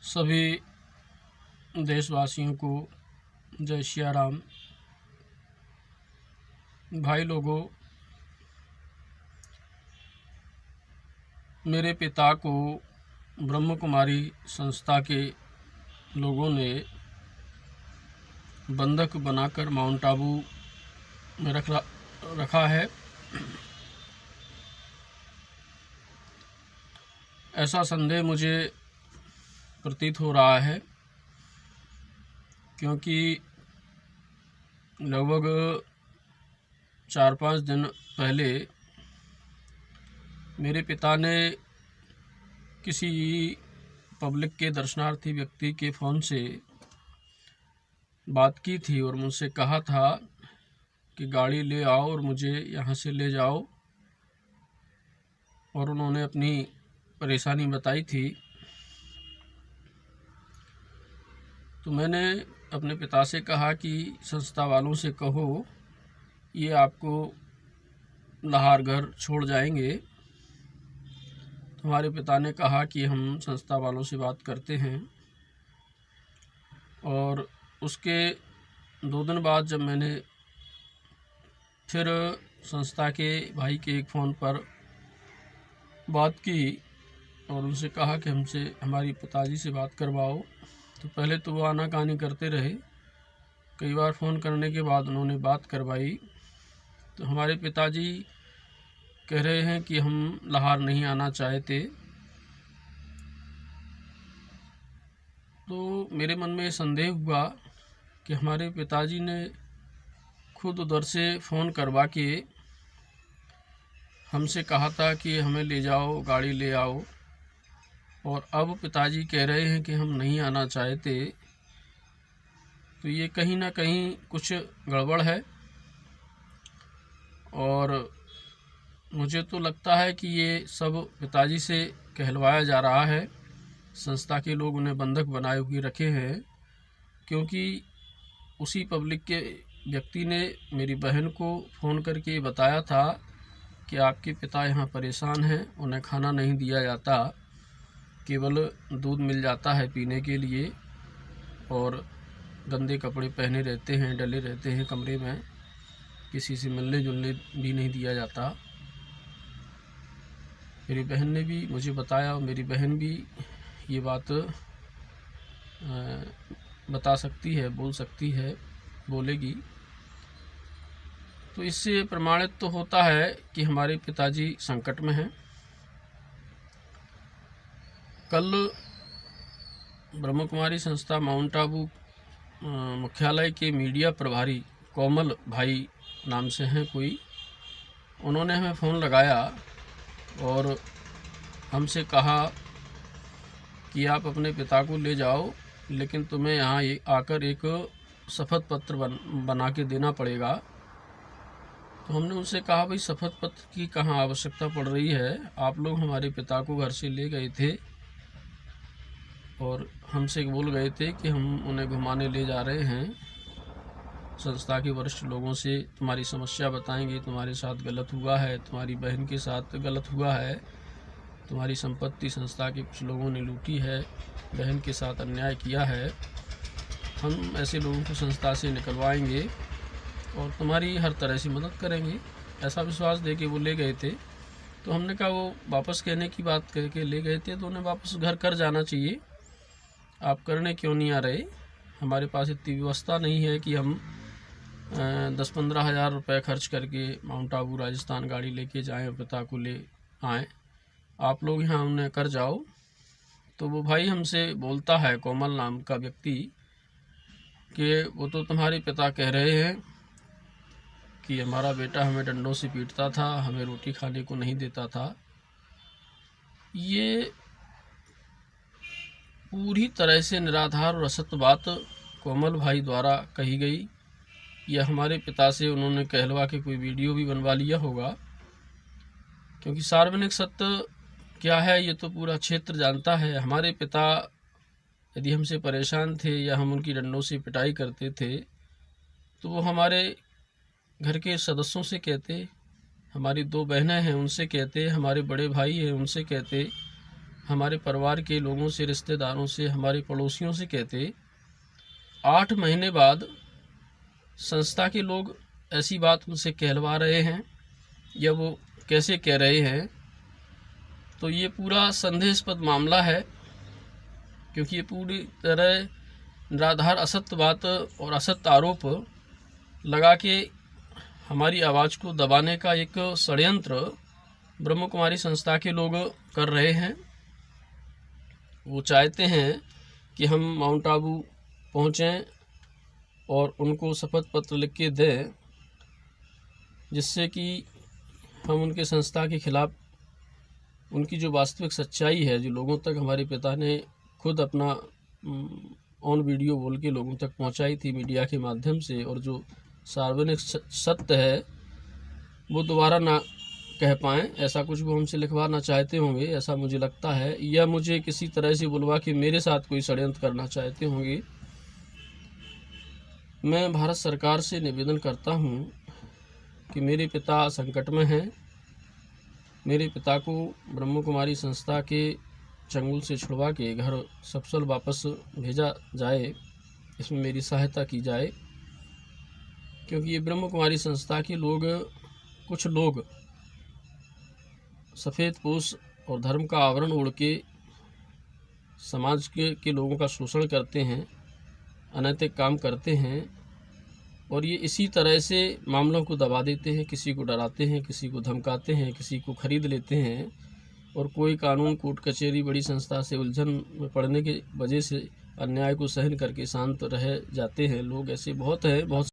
सभी देशवासियों को जय श्री राम। भाई लोगों, मेरे पिता को ब्रह्म कुमारी संस्था के लोगों ने बंधक बनाकर माउंट आबू में रखा है। ऐसा संदेह मुझे प्रतीत हो रहा है, क्योंकि लगभग 4-5 दिन पहले मेरे पिता ने किसी पब्लिक के दर्शनार्थी व्यक्ति के फ़ोन से बात की थी और मुझसे कहा था कि गाड़ी ले आओ और मुझे यहाँ से ले जाओ, और उन्होंने अपनी परेशानी बताई थी। तो मैंने अपने पिता से कहा कि संस्था वालों से कहो ये आपको लाहौर घर छोड़ जाएंगे। तो हमारे पिता ने कहा कि हम संस्था वालों से बात करते हैं। और उसके 2 दिन बाद जब मैंने फिर संस्था के भाई के एक फ़ोन पर बात की और उनसे कहा कि हमसे हमारी पिताजी से बात करवाओ, तो पहले तो वो आनाकानी करते रहे। कई बार फ़ोन करने के बाद उन्होंने बात करवाई। तो हमारे पिताजी कह रहे हैं कि हम लाहौर नहीं आना चाहते। तो मेरे मन में संदेह हुआ कि हमारे पिताजी ने खुद उधर से फ़ोन करवा के हमसे कहा था कि हमें ले जाओ, गाड़ी ले आओ, और अब पिताजी कह रहे हैं कि हम नहीं आना चाहते। तो ये कहीं ना कहीं कुछ गड़बड़ है, और मुझे तो लगता है कि ये सब पिताजी से कहलवाया जा रहा है। संस्था के लोग उन्हें बंधक बनाए हुए रखे हैं, क्योंकि उसी पब्लिक के व्यक्ति ने मेरी बहन को फ़ोन करके बताया था कि आपके पिता यहाँ परेशान हैं, उन्हें खाना नहीं दिया जाता, केवल दूध मिल जाता है पीने के लिए, और गंदे कपड़े पहने रहते हैं, डले रहते हैं कमरे में, किसी से मिलने जुलने भी नहीं दिया जाता। मेरी बहन ने भी मुझे बताया, और मेरी बहन भी ये बात बता सकती है, बोल सकती है, बोलेगी। तो इससे प्रमाणित तो होता है कि हमारे पिताजी संकट में हैं। कल ब्रह्म कुमारी संस्था माउंट आबू मुख्यालय के मीडिया प्रभारी कोमल भाई नाम से हैं कोई, उन्होंने हमें फ़ोन लगाया और हमसे कहा कि आप अपने पिता को ले जाओ, लेकिन तुम्हें यहाँ आकर एक शपथ पत्र बना के देना पड़ेगा। तो हमने उनसे कहा, भाई शपथ पत्र की कहाँ आवश्यकता पड़ रही है, आप लोग हमारे पिता को घर से ले गए थे और हमसे बोल गए थे कि हम उन्हें घुमाने ले जा रहे हैं। संस्था के वरिष्ठ लोगों से तुम्हारी समस्या बताएंगे, तुम्हारे साथ गलत हुआ है, तुम्हारी बहन के साथ गलत हुआ है, तुम्हारी संपत्ति संस्था के कुछ लोगों ने लूटी है, बहन के साथ अन्याय किया है, हम ऐसे लोगों को संस्था से निकलवाएंगे और तुम्हारी हर तरह से मदद करेंगे। ऐसा विश्वास दे के वो ले गए थे। तो हमने कहा वो वापस कहने की बात करके ले गए थे, तो उन्हें वापस घर कर जाना चाहिए, आप करने क्यों नहीं आ रहे। हमारे पास इतनी व्यवस्था नहीं है कि हम 10-15 हज़ार रुपये खर्च करके माउंट आबू राजस्थान गाड़ी लेके जाएं और पिता को ले आएँ, आप लोग यहाँ उन्हें कर जाओ। तो वो भाई हमसे बोलता है, कोमल नाम का व्यक्ति, कि वो तो तुम्हारे पिता कह रहे हैं कि हमारा बेटा हमें डंडों से पीटता था, हमें रोटी खाने को नहीं देता था। ये पूरी तरह से निराधार और असत्य बात कोमल भाई द्वारा कही गई, या हमारे पिता से उन्होंने कहलवा के कोई वीडियो भी बनवा लिया होगा, क्योंकि सार्वजनिक सत्य क्या है ये तो पूरा क्षेत्र जानता है। हमारे पिता यदि हमसे परेशान थे या हम उनकी डंडों से पिटाई करते थे, तो वो हमारे घर के सदस्यों से कहते, हमारी 2 बहनें हैं उनसे कहते, हमारे बड़े भाई हैं उनसे कहते, हमारे परिवार के लोगों से, रिश्तेदारों से, हमारे पड़ोसियों से कहते, 8 महीने बाद संस्था के लोग ऐसी बात मुझसे कहलवा रहे हैं, या वो कैसे कह रहे हैं, तो ये पूरा संदेहास्पद मामला है, क्योंकि ये पूरी तरह निराधार असत्य बात और असत्य आरोप लगा के हमारी आवाज़ को दबाने का एक षड्यंत्र ब्रह्म कुमारी संस्था के लोग कर रहे हैं। वो चाहते हैं कि हम माउंट आबू पहुँचें और उनको शपथ पत्र लिख के दें, जिससे कि हम उनके संस्था के खिलाफ उनकी जो वास्तविक सच्चाई है, जो लोगों तक हमारे पिता ने खुद अपना ऑन वीडियो बोल के लोगों तक पहुंचाई थी मीडिया के माध्यम से, और जो सार्वजनिक सत्य है वो दोबारा ना कह पाएँ, ऐसा कुछ वो हमसे लिखवाना चाहते होंगे, ऐसा मुझे लगता है, या मुझे किसी तरह से बुलवा के मेरे साथ कोई षड्यंत्र करना चाहते होंगे। मैं भारत सरकार से निवेदन करता हूं कि मेरे पिता संकट में हैं, मेरे पिता को ब्रह्म कुमारी संस्था के चंगुल से छुड़वा के घर सकुशल वापस भेजा जाए, इसमें मेरी सहायता की जाए, क्योंकि ये ब्रह्म कुमारी संस्था के लोग, कुछ लोग सफ़ेद पोश और धर्म का आवरण ओढ़ के समाज के लोगों का शोषण करते हैं, अनैतिक काम करते हैं, और ये इसी तरह से मामलों को दबा देते हैं, किसी को डराते हैं, किसी को धमकाते हैं, किसी को खरीद लेते हैं, और कोई कानून, कोर्ट कचहरी, बड़ी संस्था से उलझन में पड़ने की वजह से अन्याय को सहन करके शांत रह जाते हैं। लोग ऐसे बहुत हैं, बहुत